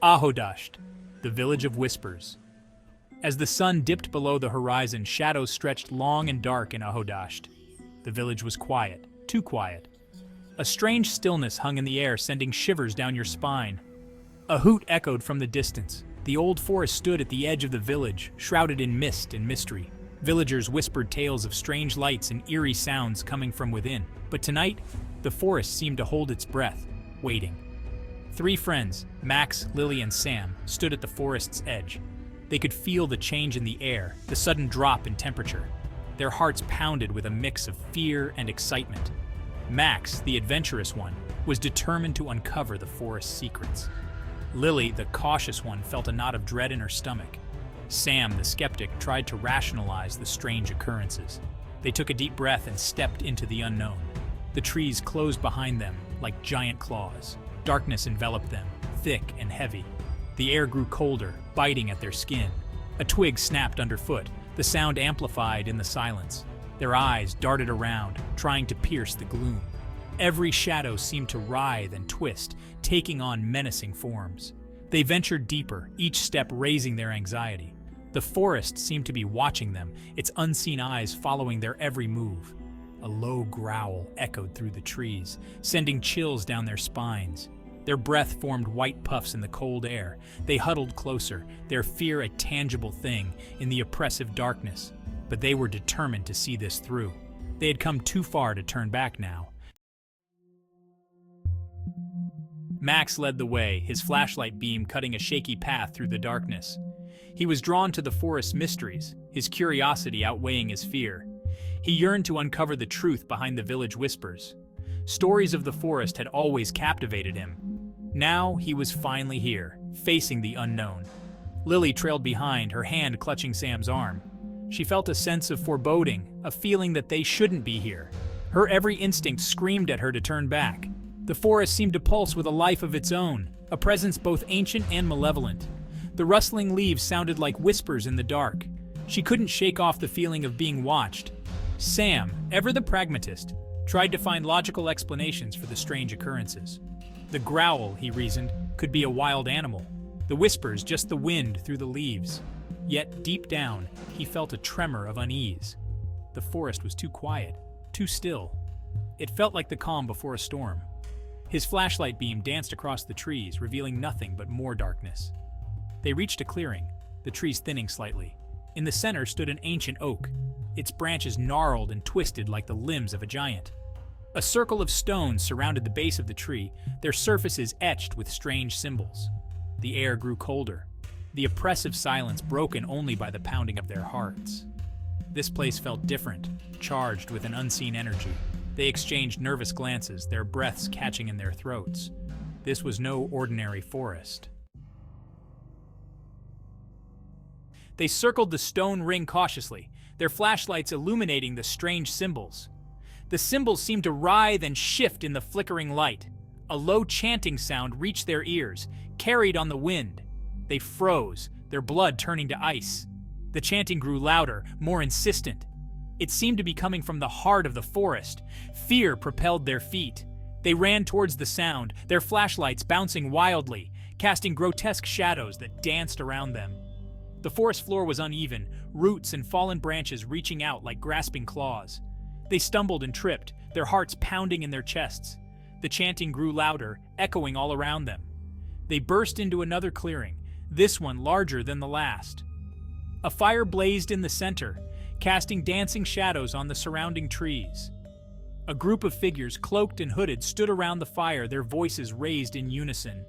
Ahodasht, the village of whispers. As the sun dipped below the horizon, shadows stretched long and dark in Ahodasht. The village was quiet, too quiet. A strange stillness hung in the air, sending shivers down your spine. A hoot echoed from the distance. The old forest stood at the edge of the village, shrouded in mist and mystery. Villagers whispered tales of strange lights and eerie sounds coming from within. But tonight, the forest seemed to hold its breath, waiting. Three friends, Max, Lily, and Sam, stood at the forest's edge. They could feel the change in the air, the sudden drop in temperature. Their hearts pounded with a mix of fear and excitement. Max, the adventurous one, was determined to uncover the forest's secrets. Lily, the cautious one, felt a knot of dread in her stomach. Sam, the skeptic, tried to rationalize the strange occurrences. They took a deep breath and stepped into the unknown. The trees closed behind them like giant claws. Darkness enveloped them, thick and heavy. The air grew colder, biting at their skin. A twig snapped underfoot, the sound amplified in the silence. Their eyes darted around, trying to pierce the gloom. Every shadow seemed to writhe and twist, taking on menacing forms. They ventured deeper, each step raising their anxiety. The forest seemed to be watching them, its unseen eyes following their every move. A low growl echoed through the trees, sending chills down their spines. Their breath formed white puffs in the cold air. They huddled closer, their fear a tangible thing in the oppressive darkness. But they were determined to see this through. They had come too far to turn back now. Max led the way, his flashlight beam cutting a shaky path through the darkness. He was drawn to the forest's mysteries, his curiosity outweighing his fear. He yearned to uncover the truth behind the village whispers. Stories of the forest had always captivated him. Now he was finally here, facing the unknown. Lily trailed behind, her hand clutching Sam's arm. She felt a sense of foreboding, a feeling that they shouldn't be here. Her every instinct screamed at her to turn back. The forest seemed to pulse with a life of its own, a presence both ancient and malevolent. The rustling leaves sounded like whispers in the dark. She couldn't shake off the feeling of being watched. Sam, ever the pragmatist, tried to find logical explanations for the strange occurrences. The growl, he reasoned, could be a wild animal. The whispers, just the wind through the leaves. Yet, deep down, he felt a tremor of unease. The forest was too quiet, too still. It felt like the calm before a storm. His flashlight beam danced across the trees, revealing nothing but more darkness. They reached a clearing, the trees thinning slightly. In the center stood an ancient oak, its branches gnarled and twisted like the limbs of a giant. A circle of stones surrounded the base of the tree, their surfaces etched with strange symbols. The air grew colder, the oppressive silence broken only by the pounding of their hearts. This place felt different, charged with an unseen energy. They exchanged nervous glances, their breaths catching in their throats. This was no ordinary forest. They circled the stone ring cautiously, their flashlights illuminating the strange symbols. The symbols seemed to writhe and shift in the flickering light. A low chanting sound reached their ears, carried on the wind. They froze, their blood turning to ice. The chanting grew louder, more insistent. It seemed to be coming from the heart of the forest. Fear propelled their feet. They ran towards the sound, their flashlights bouncing wildly, casting grotesque shadows that danced around them. The forest floor was uneven, roots and fallen branches reaching out like grasping claws. They stumbled and tripped, their hearts pounding in their chests. The chanting grew louder, echoing all around them. They burst into another clearing, this one larger than the last. A fire blazed in the center, casting dancing shadows on the surrounding trees. A group of figures, cloaked and hooded, stood around the fire, their voices raised in unison.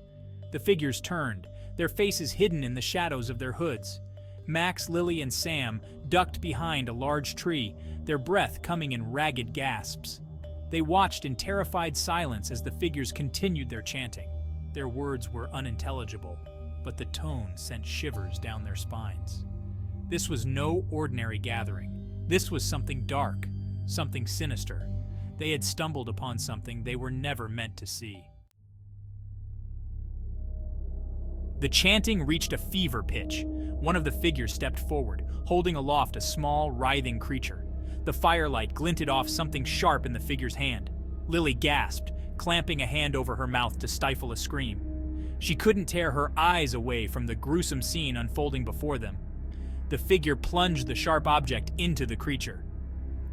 The figures turned, their faces hidden in the shadows of their hoods. Max, Lily, and Sam ducked behind a large tree, their breath coming in ragged gasps. They watched in terrified silence as the figures continued their chanting. Their words were unintelligible, but the tone sent shivers down their spines. This was no ordinary gathering. This was something dark, something sinister. They had stumbled upon something they were never meant to see. The chanting reached a fever pitch. One of the figures stepped forward, holding aloft a small, writhing creature. The firelight glinted off something sharp in the figure's hand. Lily gasped, clamping a hand over her mouth to stifle a scream. She couldn't tear her eyes away from the gruesome scene unfolding before them. The figure plunged the sharp object into the creature.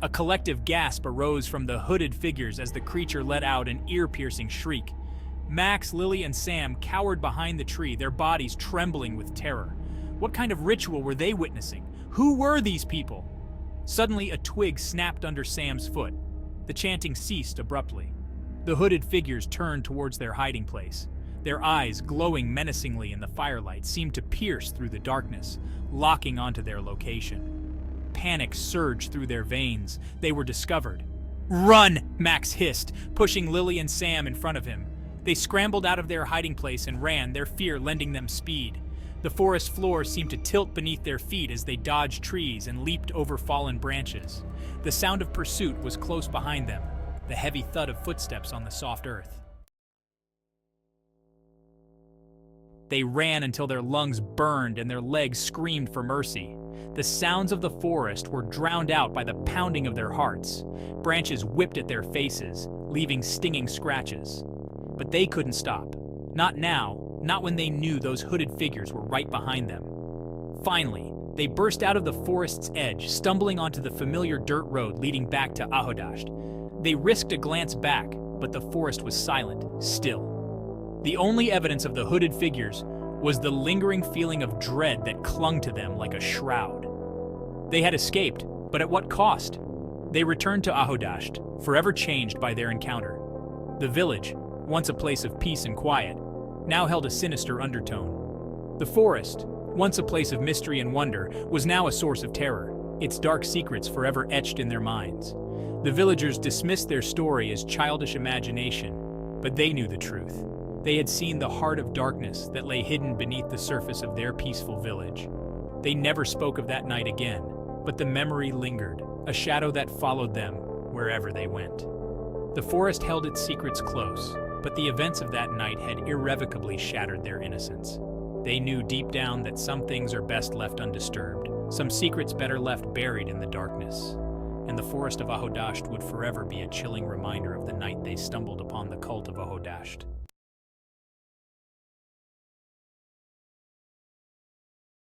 A collective gasp arose from the hooded figures as the creature let out an ear-piercing shriek. Max, Lily, and Sam cowered behind the tree, their bodies trembling with terror. What kind of ritual were they witnessing? Who were these people? Suddenly, a twig snapped under Sam's foot. The chanting ceased abruptly. The hooded figures turned towards their hiding place. Their eyes, glowing menacingly in the firelight, seemed to pierce through the darkness, locking onto their location. Panic surged through their veins. They were discovered. "Run!" Max hissed, pushing Lily and Sam in front of him. They scrambled out of their hiding place and ran, their fear lending them speed. The forest floor seemed to tilt beneath their feet as they dodged trees and leaped over fallen branches. The sound of pursuit was close behind them, the heavy thud of footsteps on the soft earth. They ran until their lungs burned and their legs screamed for mercy. The sounds of the forest were drowned out by the pounding of their hearts. Branches whipped at their faces, leaving stinging scratches. But they couldn't stop. Not now, not when they knew those hooded figures were right behind them. Finally, they burst out of the forest's edge, stumbling onto the familiar dirt road leading back to Ahodasht. They risked a glance back, but the forest was silent, still. The only evidence of the hooded figures was the lingering feeling of dread that clung to them like a shroud. They had escaped, but at what cost? They returned to Ahodasht, forever changed by their encounter. The village, once a place of peace and quiet, now held a sinister undertone. The forest, once a place of mystery and wonder, was now a source of terror, its dark secrets forever etched in their minds. The villagers dismissed their story as childish imagination, but they knew the truth. They had seen the heart of darkness that lay hidden beneath the surface of their peaceful village. They never spoke of that night again, but the memory lingered, a shadow that followed them wherever they went. The forest held its secrets close, but the events of that night had irrevocably shattered their innocence. They knew deep down that some things are best left undisturbed, some secrets better left buried in the darkness. And the forest of Ahodasht would forever be a chilling reminder of the night they stumbled upon the cult of Ahodasht.